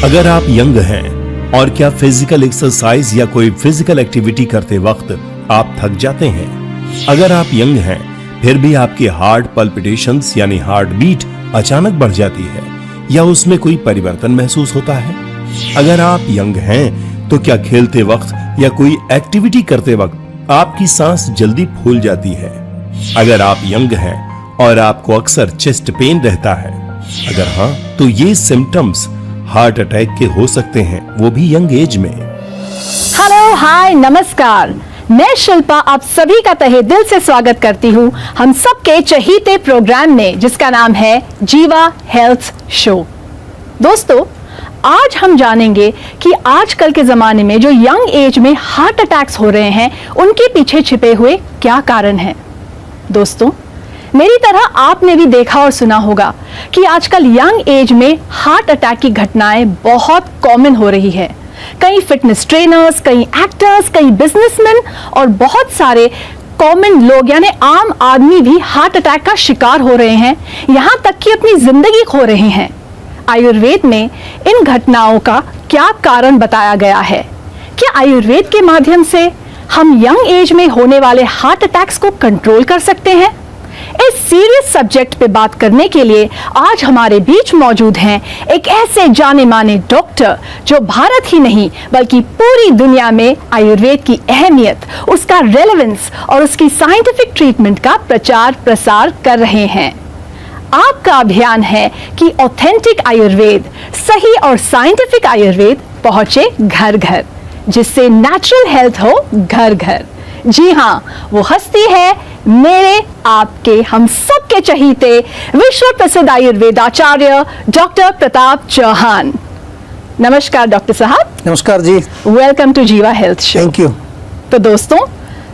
अगर आप यंग हैं और क्या फिजिकल एक्सरसाइज या कोई फिजिकल एक्टिविटी करते वक्त आप थक जाते हैं? अगर आप यंग हैं फिर भी आपके हार्ट पल्पिटेशंस यानी हार्ट बीट अचानक बढ़ जाती है या उसमें कोई परिवर्तन महसूस होता है? अगर आप यंग हैं तो क्या खेलते वक्त या कोई एक्टिविटी करते वक्त आपकी सांस जल्दी फूल जाती है? अगर आप यंग हैं और आपको अक्सर चेस्ट पेन रहता है, अगर हाँ तो ये सिम्टम्स हार्ट अटैक के हो सकते हैं, वो भी यंग एज में। हेलो, हाय, नमस्कार। मैं शिल्पा आप सभी का तहे दिल से स्वागत करती हूँ हम सबके चहीते प्रोग्राम में जिसका नाम है जीवा हेल्थ शो। दोस्तों, आज हम जानेंगे कि आजकल के जमाने में जो यंग एज में हार्ट अटैक्स हो रहे हैं उनके पीछे छिपे हुए क्या कारण हैं। दोस्तों, मेरी तरह आपने भी देखा और सुना होगा कि आजकल यंग एज में हार्ट अटैक की घटनाएं बहुत कॉमन हो रही है। कई फिटनेस ट्रेनर्स, कई एक्टर्स, कई बिजनेसमैन और बहुत सारे कॉमन लोग यानी आम आदमी भी हार्ट अटैक का शिकार हो रहे हैं, यहां तक कि अपनी जिंदगी खो रहे हैं। आयुर्वेद में इन घटनाओं का क्या कारण बताया गया है? क्या आयुर्वेद के माध्यम से हम यंग एज में होने वाले हार्ट अटैक्स को कंट्रोल कर सकते हैं? इस सीरियस सब्जेक्ट पे बात करने के लिए आज हमारे बीच मौजूद हैं एक ऐसे जाने माने डॉक्टर जो भारत ही नहीं बल्कि पूरी दुनिया में आयुर्वेद की अहमियत, उसका रेलेवेंस और उसकी साइंटिफिक ट्रीटमेंट का प्रचार प्रसार कर रहे हैं। आपका अभियान है कि ऑथेंटिक आयुर्वेद, सही और साइंटिफिक आयुर्वेद पहुंचे घर घर, जिससे नेचुरल हेल्थ हो घर घर। जी हाँ, वो हस्ती है मेरे, आपके, हम सबके चहीते विश्व प्रसिद्ध आयुर्वेदाचार्य डॉक्टर प्रताप चौहान। नमस्कार डॉक्टर साहब। नमस्कार जी। वेलकम टू जीवा हेल्थ शो। Thank you. तो दोस्तों,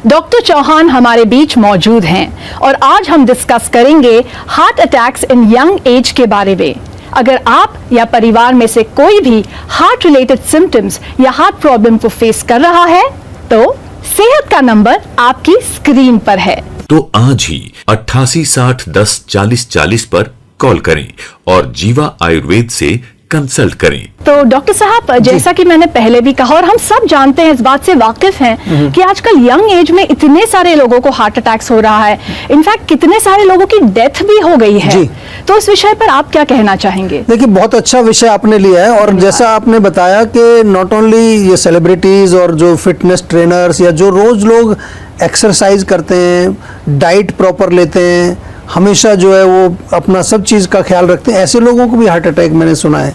डॉक्टर चौहान हमारे बीच मौजूद हैं और आज हम डिस्कस करेंगे हार्ट अटैक्स इन यंग एज के बारे में। अगर आप या परिवार में से कोई भी हार्ट रिलेटेड सिम्टम्स या हार्ट प्रॉब्लम को फेस कर रहा है तो सेहत का नंबर आपकी स्क्रीन पर है। तो आज ही 88 60 10 40 40 पर कॉल करें और जीवा आयुर्वेद से कंसल्ट करें। तो डॉक्टर साहब, जैसा कि मैंने पहले भी कहा और हम सब जानते हैं, इस बात से वाकिफ हैं कि आजकल यंग एज में इतने सारे लोगों को हार्ट अटैक्स हो रहा है, इनफैक्ट कितने सारे लोगों की डेथ भी हो गई है। तो इस विषय पर आप क्या कहना चाहेंगे? देखिए, बहुत अच्छा विषय आपने लिया है और जैसा आपने बताया कि नॉट ओनली ये सेलिब्रिटीज और जो फिटनेस ट्रेनर्स या जो रोज लोग एक्सरसाइज करते हैं, डाइट प्रॉपर लेते हैं, हमेशा जो है वो अपना सब चीज़ का ख्याल रखते हैं, ऐसे लोगों को भी हार्ट अटैक मैंने सुना है।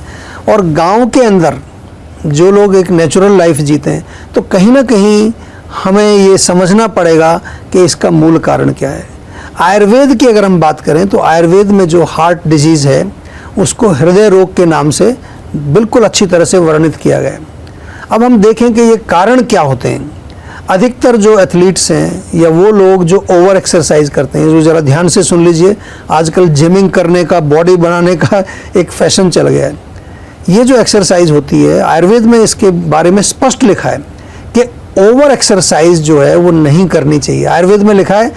और गांव के अंदर जो लोग एक नेचुरल लाइफ जीते हैं, तो कहीं ना कहीं हमें ये समझना पड़ेगा कि इसका मूल कारण क्या है। आयुर्वेद की अगर हम बात करें तो आयुर्वेद में जो हार्ट डिजीज़ है उसको हृदय रोग के नाम से बिल्कुल अच्छी तरह से वर्णित किया गया है। अब हम देखें कि ये कारण क्या होते हैं। अधिकतर जो एथलीट्स हैं या वो लोग जो ओवर एक्सरसाइज करते हैं, जो ज़रा ध्यान से सुन लीजिए, आजकल जिमिंग करने का, बॉडी बनाने का एक फैशन चल गया है। ये जो एक्सरसाइज होती है, आयुर्वेद में इसके बारे में स्पष्ट लिखा है कि ओवर एक्सरसाइज जो है वो नहीं करनी चाहिए। आयुर्वेद में लिखा है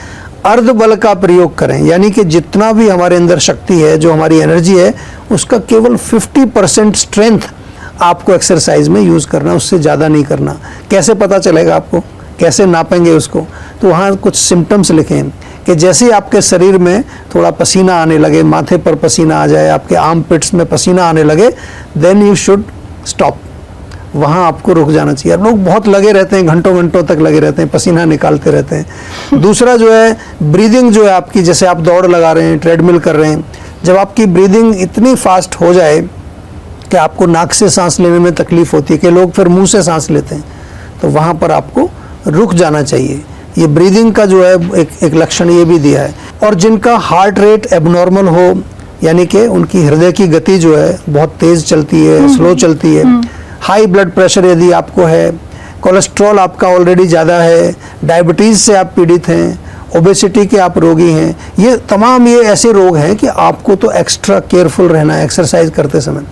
अर्ध बल का प्रयोग करें, यानी कि जितना भी हमारे अंदर शक्ति है, जो हमारी एनर्जी है, उसका केवल 50% स्ट्रेंथ आपको एक्सरसाइज में यूज़ करना, उससे ज़्यादा नहीं करना। कैसे पता चलेगा आपको, कैसे नापेंगे उसको? तो वहाँ कुछ सिम्टम्स लिखे हैं कि जैसे ही आपके शरीर में थोड़ा पसीना आने लगे, माथे पर पसीना आ जाए, आपके आर्म पिट्स में पसीना आने लगे, देन यू शुड स्टॉप। वहाँ आपको रुक जाना चाहिए। अब लोग बहुत लगे रहते हैं, घंटों घंटों तक लगे रहते हैं, पसीना निकालते रहते हैं। दूसरा जो है ब्रीदिंग, जो है आपकी, जैसे आप दौड़ लगा रहे हैं, ट्रेडमिल कर रहे हैं, जब आपकी ब्रीदिंग इतनी फास्ट हो जाए कि आपको नाक से सांस लेने में तकलीफ होती है, कि लोग फिर मुंह से सांस लेते हैं, तो वहाँ पर आपको रुक जाना चाहिए। ये ब्रीदिंग का जो है एक लक्षण ये भी दिया है। और जिनका हार्ट रेट एबनॉर्मल हो, यानी कि उनकी हृदय की गति जो है बहुत तेज़ चलती है, स्लो चलती है, हाई ब्लड प्रेशर यदि आपको है, कोलेस्ट्रॉल आपका ऑलरेडी ज़्यादा है, डायबिटीज़ से आप पीड़ित हैं, ओबेसिटी के आप रोगी हैं, ये तमाम ये ऐसे रोग हैं कि आपको तो एक्स्ट्रा केयरफुल रहना है एक्सरसाइज करते समय।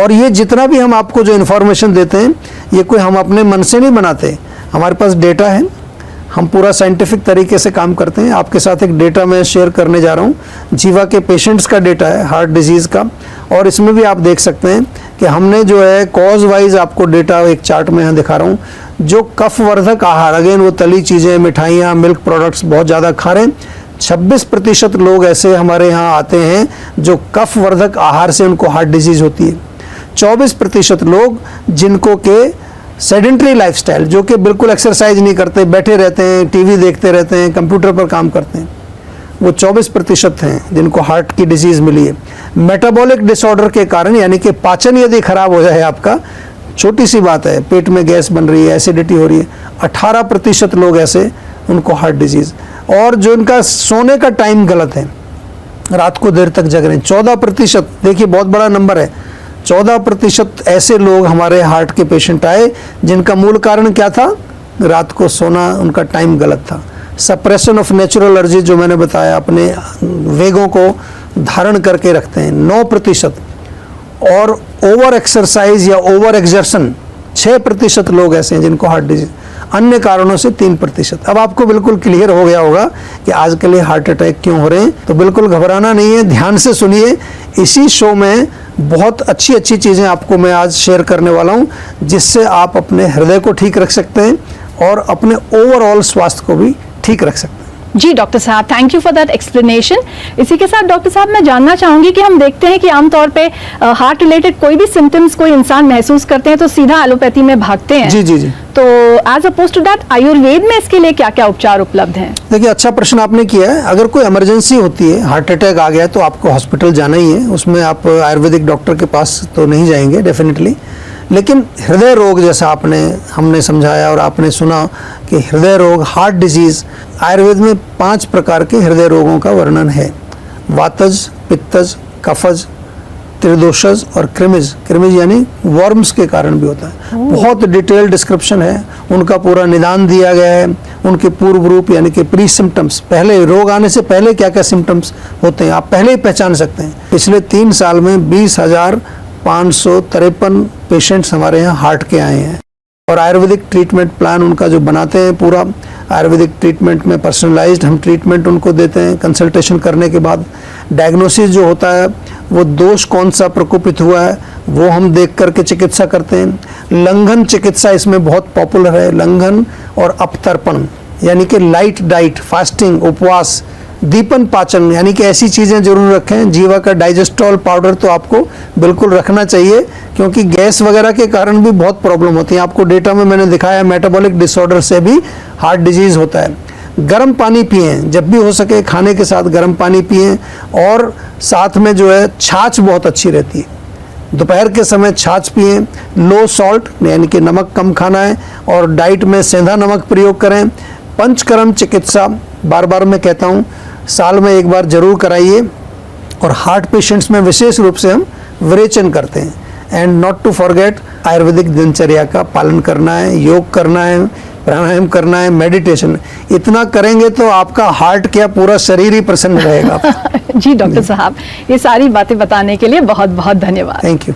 और ये जितना भी हम आपको जो इन्फॉर्मेशन देते हैं, ये कोई हम अपने मन से नहीं बनाते, हमारे पास डेटा है, हम पूरा साइंटिफिक तरीके से काम करते हैं। आपके साथ एक डेटा मैं शेयर करने जा रहा हूँ, जीवा के पेशेंट्स का डेटा है हार्ट डिजीज़ का, और इसमें भी आप देख सकते हैं कि हमने जो है कॉज वाइज आपको डेटा एक चार्ट में यहाँ दिखा रहा हूँ। जो कफवर्धक आहार, अगेन वो तली चीज़ें, मिठाइयाँ, मिल्क प्रोडक्ट्स बहुत ज़्यादा खा रहे हैं, 26% लोग ऐसे हमारे यहाँ आते हैं जो कफवर्धक आहार से उनको हार्ट डिजीज़ होती है। 24% लोग जिनको के सेडेंटरी लाइफस्टाइल, जो कि बिल्कुल एक्सरसाइज नहीं करते, बैठे रहते हैं, टीवी देखते रहते हैं, कंप्यूटर पर काम करते हैं, वो 24% हैं जिनको हार्ट की डिजीज़ मिली है। मेटाबॉलिक डिसऑर्डर के कारण, यानी कि पाचन यदि खराब हो जाए आपका, छोटी सी बात है, पेट में गैस बन रही है, एसिडिटी हो रही है, 18% लोग ऐसे, उनको हार्ट डिजीज़। और जो इनका सोने का टाइम गलत है, रात को देर तक जग रहे हैं, 14%, देखिए बहुत बड़ा नंबर है, 14% ऐसे लोग हमारे हार्ट के पेशेंट आए जिनका मूल कारण क्या था, रात को सोना, उनका टाइम गलत था। सप्रेशन ऑफ नेचुरल एनर्जी, जो मैंने बताया, अपने वेगों को धारण करके रखते हैं, 9%। और ओवर एक्सरसाइज या ओवर एक्सर्शन, 6% लोग ऐसे हैं जिनको हार्ट डिजीज, अन्य कारणों से 3%। अब आपको बिल्कुल क्लियर हो गया होगा कि आजकल ये हार्ट अटैक क्यों हो रहे हैं। तो बिल्कुल घबराना नहीं है, ध्यान से सुनिए। इसी शो में बहुत अच्छी अच्छी चीज़ें आपको मैं आज शेयर करने वाला हूं, जिससे आप अपने हृदय को ठीक रख सकते हैं और अपने ओवरऑल स्वास्थ्य को भी ठीक रख सकते हैं। जी डॉक्टर साहब, thank you for that explanation. इसी के साथ डॉक्टर साहब मैं जानना चाहूंगी कि हम देखते हैं कि आमतौर पे हार्ट रिलेटेड कोई भी सिम्टम्स कोई इंसान महसूस करते हैं तो सीधा एलोपैथी में भागते हैं। जी जी जी। तो as opposed to that Ayurveda में इसके लिए क्या क्या उपचार उपलब्ध हैं? देखिए, अच्छा प्रश्न आपने किया है। अगर कोई इमरजेंसी होती है, हार्ट अटैक आ गया है, तो आपको हॉस्पिटल जाना ही है। उसमें आप आयुर्वेदिक डॉक्टर के पास तो नहीं जाएंगे डेफिनेटली, लेकिन हृदय रोग जैसा हमने समझाया और आपने सुना कि हृदय रोग, हार्ट डिजीज, आयुर्वेद में 5 प्रकार के हृदय रोगों का वर्णन है। वातज, पित्तज, कफज, त्रिदोषज और कृमिज। कृमिज यानी वर्म्स के कारण भी होता है। बहुत डिटेल डिस्क्रिप्शन है, उनका पूरा निदान दिया गया है, उनके पूर्व रूप यानी कि प्री सिम्टम्स, पहले रोग आने से पहले क्या क्या सिम्टम्स होते हैं आप पहले ही पहचान सकते हैं। पिछले 3 साल में 20,553 पेशेंट्स हमारे यहाँ हार्ट के आए हैं, और आयुर्वेदिक ट्रीटमेंट प्लान उनका जो बनाते हैं, पूरा आयुर्वेदिक ट्रीटमेंट में पर्सनलाइज्ड हम ट्रीटमेंट उनको देते हैं। कंसल्टेशन करने के बाद डायग्नोसिस जो होता है, वो दोष कौन सा प्रकोपित हुआ है वो हम देख करके चिकित्सा करते हैं। लंघन चिकित्सा इसमें बहुत पॉपुलर है। लंघन और अपतर्पण यानी कि लाइट डाइट, फास्टिंग, उपवास, दीपन पाचन, यानी कि ऐसी चीज़ें जरूर रखें। जीवा का डाइजेस्ट्रॉल पाउडर तो आपको बिल्कुल रखना चाहिए, क्योंकि गैस वगैरह के कारण भी बहुत प्रॉब्लम होती है। आपको डेटा में मैंने दिखाया, मेटाबॉलिक डिसऑर्डर से भी हार्ट डिजीज होता है। गर्म पानी पिएं, जब भी हो सके खाने के साथ गर्म पानी पिएं, और साथ में जो है छाछ बहुत अच्छी रहती है, दोपहर के समय छाछ पिएं। लो सॉल्ट यानी कि नमक कम खाना है, और डाइट में सेंधा नमक प्रयोग करें। पंचकर्म चिकित्सा बार बार मैं कहता हूँ, साल में एक बार जरूर कराइए। और हार्ट पेशेंट्स में विशेष रूप से हम विरेचन करते हैं। And not to forget, Ayurvedic दिनचर्या का पालन करना है, योग करना है, प्राणायाम करना है, मेडिटेशन। इतना करेंगे तो आपका हार्ट क्या, पूरा शरीर ही प्रसन्न रहेगा। जी डॉक्टर साहब, ये सारी बातें बताने के लिए बहुत बहुत धन्यवाद। Thank you.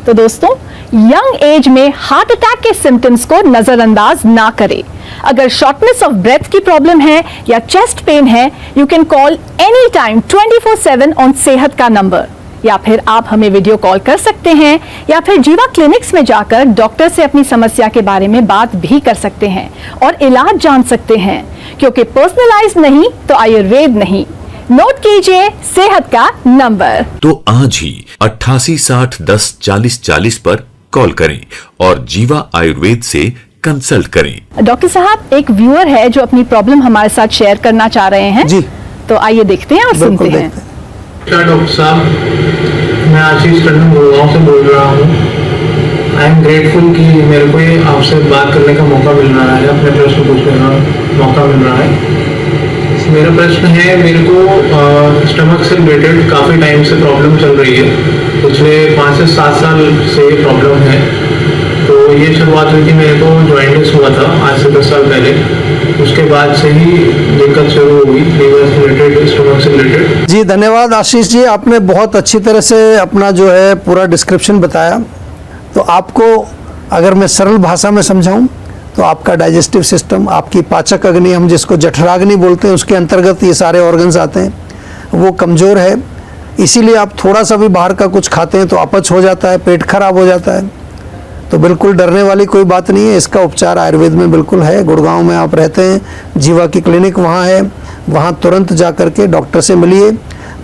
तो दोस्तों, यंग एज में हार्ट अटैक के सिम्टम्स को नजरअंदाज ना करें। अगर शॉर्टनेस ऑफ ब्रेथ की प्रॉब्लम है या चेस्ट पेन है, you can call any time 24/7 on सेहत का नंबर, या फिर आप हमें वीडियो कॉल कर सकते हैं, या फिर जीवा क्लिनिक्स में जाकर डॉक्टर से अपनी समस्या के बारे में बात भी कर सकते हैं और इलाज जान सकते हैं, क्योंकि पर्सनलाइज नहीं तो आयुर्वेद नहीं। नोट कीजिए सेहत का नंबर। तो आज ही 8860104040 पर कॉल करें और जीवा आयुर्वेद से कंसल्ट करें। डॉक्टर साहब, एक व्यूअर है जो अपनी प्रॉब्लम हमारे साथ शेयर करना चाह रहे हैं। जी, तो आइए देखते हैं और सुनते हैं। नमस्कार डॉक्टर साहब, मैं आशीष टंडन गुड़गांव से बोल रहा हूँ। आई एम ग्रेटफुल कि मेरे को ये आपसे बात करने का मौका मिल रहा है, अपने प्रश्न पूछने का मौका मिल रहा है। मेरा प्रश्न है, मेरे को स्टमक से रिलेटेड काफ़ी टाइम से प्रॉब्लम चल रही है। पिछले 5 से 7 साल से ये प्रॉब्लम है। तो ये शुरुआत हुई थी, मेरे को जॉइंटिस हुआ था आज से 10 साल पहले। उसके बाद से ही दिक्कत शुरू हुई, लीवर से रिलेटेड, स्टमक से रिलेटेड। जी धन्यवाद आशीष जी, आपने बहुत अच्छी तरह से अपना जो है पूरा डिस्क्रिप्शन बताया। तो आपको अगर मैं सरल भाषा में समझाऊं, तो आपका डाइजेस्टिव सिस्टम, आपकी पाचक अग्नि, हम जिसको जठराग्नि बोलते हैं, उसके अंतर्गत ये सारे ऑर्गन्स आते हैं, वो कमज़ोर है। इसीलिए आप थोड़ा सा भी बाहर का कुछ खाते हैं तो अपच हो जाता है, पेट खराब हो जाता है। तो बिल्कुल डरने वाली कोई बात नहीं है, इसका उपचार आयुर्वेद में बिल्कुल है। गुड़गांव में आप रहते हैं, जीवा की क्लिनिक वहाँ है, वहाँ तुरंत जा कर के डॉक्टर से मिलिए।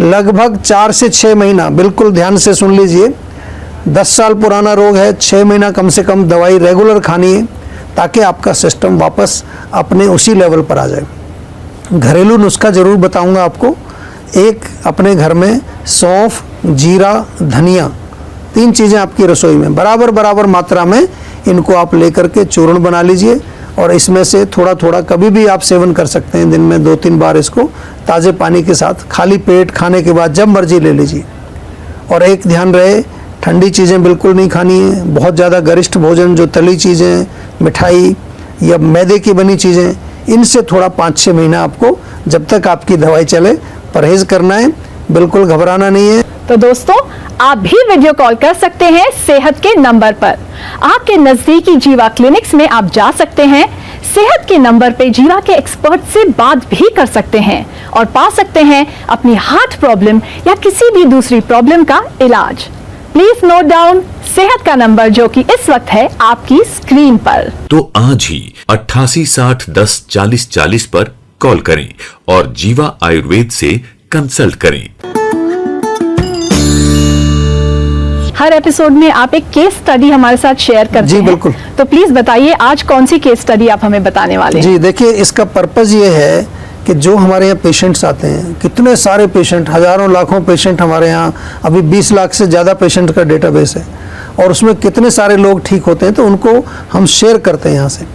लगभग 4 से 6 महीना, बिल्कुल ध्यान से सुन लीजिए, 10 साल पुराना रोग है, 6 महीना कम से कम दवाई रेगुलर खानी है, ताकि आपका सिस्टम वापस अपने उसी लेवल पर आ जाए। घरेलू नुस्खा ज़रूर बताऊंगा आपको। एक, अपने घर में सौंफ, जीरा, धनिया, 3 चीज़ें आपकी रसोई में बराबर बराबर मात्रा में इनको आप लेकर के चूर्ण बना लीजिए, और इसमें से थोड़ा थोड़ा कभी भी आप सेवन कर सकते हैं। दिन में 2-3 बार इसको ताज़े पानी के साथ खाली पेट खाने के बाद जब मर्जी ले लीजिए। और एक ध्यान रहे, ठंडी चीज़ें बिल्कुल नहीं खानी है। बहुत ज़्यादा गरिष्ठ भोजन, जो तली चीज़ें, मिठाई या मैदे की बनी चीज़ें, इनसे थोड़ा 5-6 महीना आपको, जब तक आपकी दवाई चले, परहेज करना है। बिल्कुल घबराना नहीं है। तो दोस्तों, आप भी वीडियो कॉल कर सकते हैं सेहत के नंबर पर। आपके नजदीकी जीवा क्लिनिक्स में आप जा सकते हैं, सेहत के नंबर पे जीवा के एक्सपर्ट से बात भी कर सकते हैं और पा सकते हैं अपनी हार्ट प्रॉब्लम या किसी भी दूसरी प्रॉब्लम का इलाज। प्लीज नोट डाउन सेहत का नंबर, जो कि इस वक्त है आपकी स्क्रीन पर। तो आज ही 88 60 10 40 40 पर कॉल करें और जीवा आयुर्वेद से कंसल्ट करें। हर एपिसोड में आप एक केस स्टडी हमारे साथ शेयर करते जी, हैं। बिल्कुल। तो प्लीज बताइए, आज कौन सी केस स्टडी आप हमें बताने वाले हैं? जी देखिए, इसका पर्पज़ ये है कि जो हमारे यहाँ पेशेंट्स आते हैं, कितने सारे पेशेंट, हज़ारों लाखों पेशेंट हमारे यहाँ, अभी 20 लाख से ज़्यादा पेशेंट का डेटाबेस है, और उसमें कितने सारे लोग ठीक होते हैं, तो उनको हम शेयर करते हैं यहाँ से।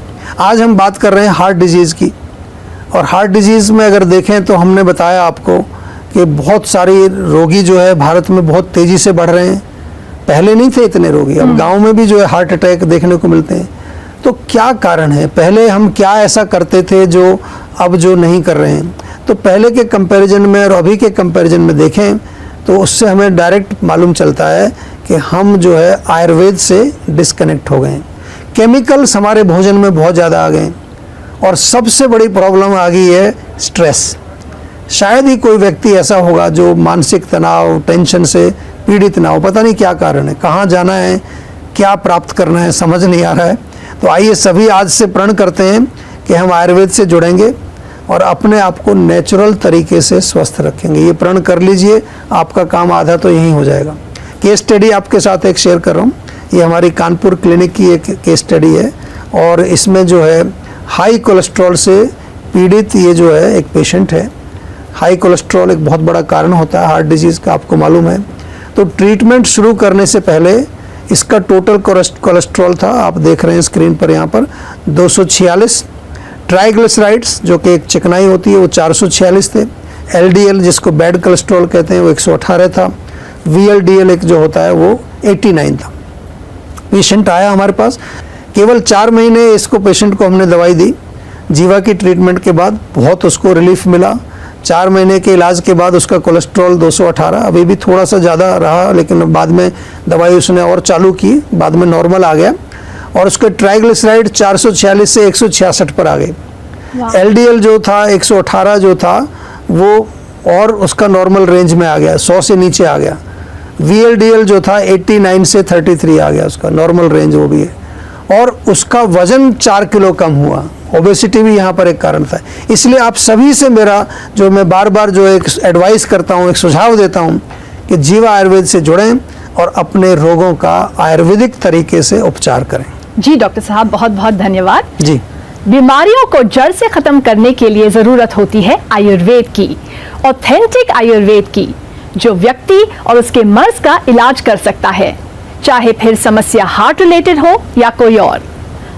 आज हम बात कर रहे हैं हार्ट डिजीज़ की। और हार्ट डिजीज़ में अगर देखें तो हमने बताया आपको कि बहुत सारी रोगी जो है भारत में बहुत तेज़ी से बढ़ रहे हैं। पहले नहीं थे इतने रोगी, अब गांव में भी जो है हार्ट अटैक देखने को मिलते हैं। तो क्या कारण है? पहले हम क्या ऐसा करते थे जो अब जो नहीं कर रहे हैं? तो पहले के कंपैरिजन में और अभी के कंपैरिजन में देखें तो उससे हमें डायरेक्ट मालूम चलता है कि हम जो है आयुर्वेद से डिस्कनेक्ट हो गए हैं। केमिकल्स हमारे भोजन में बहुत ज़्यादा आ गए, और सबसे बड़ी प्रॉब्लम आ गई है स्ट्रेस। शायद ही कोई व्यक्ति ऐसा होगा जो मानसिक तनाव, टेंशन से पीड़ित ना हो। पता नहीं क्या कारण है, कहाँ जाना है, क्या प्राप्त करना है, समझ नहीं आ रहा है। तो आइए सभी आज से प्रण करते हैं कि हम आयुर्वेद से जुड़ेंगे और अपने आप को नेचुरल तरीके से स्वस्थ रखेंगे। ये प्रण कर लीजिए, आपका काम आधा तो यहीं हो जाएगा। केस स्टडी आपके साथ एक शेयर कर रहा हूँ। ये हमारी कानपुर क्लिनिक की एक केस स्टडी है, और इसमें जो है हाई कोलेस्ट्रॉल से पीड़ित ये जो है एक पेशेंट है। हाई कोलेस्ट्रॉल एक बहुत बड़ा कारण होता है हार्ट डिजीज़ का, आपको मालूम है। तो ट्रीटमेंट शुरू करने से पहले इसका टोटल कोलेस्ट्रॉल था, आप देख रहे हैं स्क्रीन पर यहाँ पर, 246। ट्राइग्लिसराइड्स जो कि एक चिकनाई होती है वो 446 थे। LDL जिसको बैड कोलेस्ट्रॉल कहते हैं वो 118 था। VLDL एक जो होता है वो 89 था। पेशेंट आया हमारे पास, केवल 4 महीने इसको पेशेंट को हमने दवाई दी। जीवा की ट्रीटमेंट के बाद बहुत उसको रिलीफ मिला। 4 महीने के इलाज के बाद उसका कोलेस्ट्रॉल 218, अभी भी थोड़ा सा ज़्यादा रहा, लेकिन बाद में दवाई उसने और चालू की, बाद में नॉर्मल आ गया। और उसके ट्राइग्लिसराइड 446 से 166 पर आ गए। LDL जो था 118 जो था वो और उसका नॉर्मल रेंज में आ गया, 100 से नीचे आ गया। VLDL जो था 89 से 33 आ गया, उसका नॉर्मल रेंज वो भी है। और उसका वजन 4 किलो कम हुआ। ओबेसिटी भी यहाँ पर एक कारण था। इसलिए आप सभी से मेरा जो मैं बार बार जो एक एडवाइस करता हूँ, एक सुझाव देता हूँ कि जीवा आयुर्वेद से जुड़ें और अपने रोगों का आयुर्वेदिक तरीके से उपचार करें। जी डॉक्टर साहब, बहुत बहुत धन्यवाद। जी, बीमारियों को जड़ से खत्म करने के लिए जरूरत होती है आयुर्वेद की, ऑथेंटिक आयुर्वेद की, जो व्यक्ति और उसके मर्ज का इलाज कर सकता है, चाहे फिर समस्या हार्ट रिलेटेड हो या कोई और।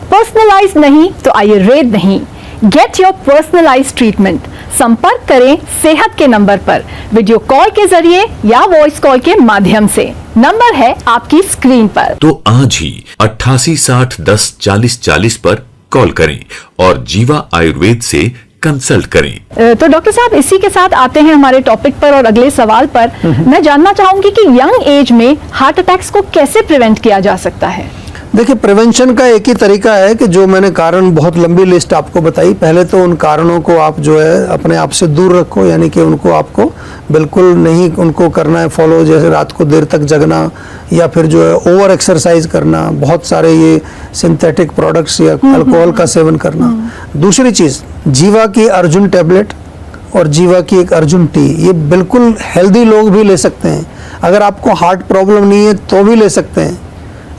पर्सनलाइज नहीं तो आयुर्वेद नहीं। Get your personalise treatment. संपर्क करें सेहत के नंबर पर, वीडियो कॉल के जरिए या वॉइस कॉल के माध्यम से। नंबर है आपकी स्क्रीन पर। तो आज ही 88 60 10 40 40 पर कॉल करें और जीवा आयुर्वेद से कंसल्ट करें। तो डॉक्टर साहब, इसी के साथ आते हैं हमारे टॉपिक पर और अगले सवाल पर। मैं जानना चाहूंगी कि यंग एज में हार्ट अटैक्स को कैसे प्रिवेंट किया जा सकता है? देखिए, प्रिवेंशन का एक ही तरीका है कि जो मैंने कारण, बहुत लंबी लिस्ट आपको बताई, पहले तो उन कारणों को आप जो है अपने आप से दूर रखो, यानी कि उनको आपको बिल्कुल नहीं उनको करना है फॉलो, जैसे रात को देर तक जगना या फिर जो है ओवर एक्सरसाइज करना, बहुत सारे ये सिंथेटिक प्रोडक्ट्स या अल्कोहल का सेवन करना। दूसरी चीज़, जीवा की अर्जुन टैबलेट और जीवा की एक अर्जुन टी, ये बिल्कुल हेल्दी लोग भी ले सकते हैं। अगर आपको हार्ट प्रॉब्लम नहीं है तो भी ले सकते हैं।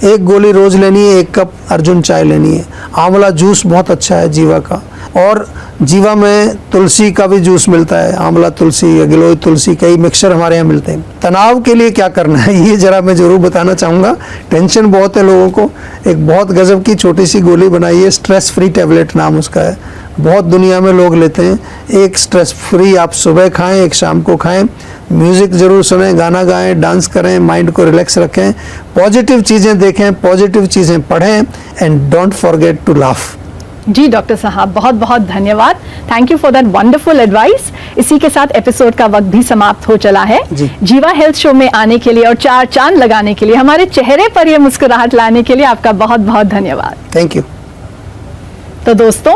एक गोली रोज लेनी है, 1 कप अर्जुन चाय लेनी है। आंवला जूस बहुत अच्छा है जीवा का, और जीवा में तुलसी का भी जूस मिलता है, आंवला तुलसी या गिलोय तुलसी, कई मिक्सचर हमारे यहाँ मिलते हैं। तनाव के लिए क्या करना है ये जरा मैं जरूर बताना चाहूँगा। टेंशन बहुत है लोगों को, एक बहुत गजब की छोटी सी गोली बनाई है, स्ट्रेस फ्री टैबलेट नाम उसका है, बहुत दुनिया में लोग लेते हैं। एक स्ट्रेस फ्री आप सुबह खाएं, एक शाम को खाएं, म्यूजिक जरूर सुनें, गाना गाएं, डांस करें, माइंड को रिलैक्स रखें, पॉजिटिव चीज़ें देखें, पॉजिटिव चीज़ें पढ़ें, and don't forget to laugh. जी डॉक्टर साहब, बहुत बहुत धन्यवाद। Thank you for that wonderful advice. इसी के साथ एपिसोड का वक्त भी समाप्त हो चला है। जी। जीवा हेल्थ शो में आने के लिए और 4 चांद लगाने के लिए, हमारे चेहरे पर ये मुस्कुराहट लाने के लिए आपका बहुत बहुत धन्यवाद। Thank you. तो दोस्तों,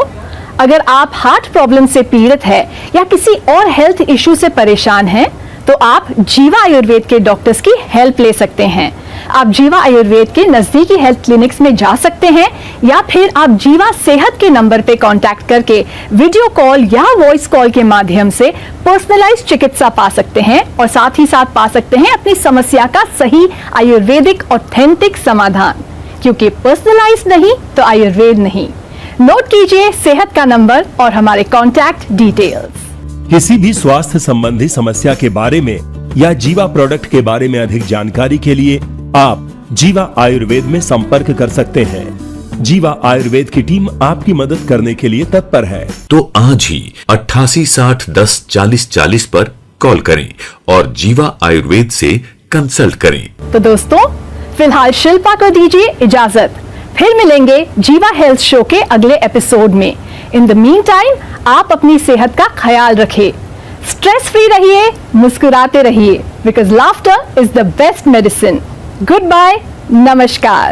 अगर आप हार्ट प्रॉब्लम से पीड़ित है या किसी और हेल्थ इश्यू से परेशान हैं, तो आप जीवा आयुर्वेद के डॉक्टर्स की हेल्प ले सकते हैं। आप जीवा आयुर्वेद के नजदीकी हेल्थ क्लिनिक्स में जा सकते हैं, या फिर आप जीवा सेहत के नंबर पे कांटेक्ट करके वीडियो कॉल या वॉइस कॉल के माध्यम से पर्सनलाइज्ड चिकित्सा पा सकते हैं, और साथ ही साथ पा सकते हैं अपनी समस्या का सही आयुर्वेदिक ऑथेंटिक समाधान। क्योंकि पर्सनलाइज नहीं तो आयुर्वेद नहीं। नोट कीजिए सेहत का नंबर और हमारे कॉन्टैक्ट डिटेल्स। किसी भी स्वास्थ्य संबंधी समस्या के बारे में या जीवा प्रोडक्ट के बारे में अधिक जानकारी के लिए आप जीवा आयुर्वेद में संपर्क कर सकते हैं। जीवा आयुर्वेद की टीम आपकी मदद करने के लिए तत्पर है। तो आज ही 88 60 10 40 40 पर कॉल करें और जीवा आयुर्वेद से कंसल्ट करें। तो दोस्तों, फिलहाल शिल्पा को दीजिए इजाजत। फिर मिलेंगे जीवा हेल्थ शो के अगले एपिसोड में। इन द मीन टाइम आप अपनी सेहत का ख्याल रखें, स्ट्रेस फ्री रहिए, मुस्कुराते रहिए, because laughter is the best medicine. Good bye, नमस्कार।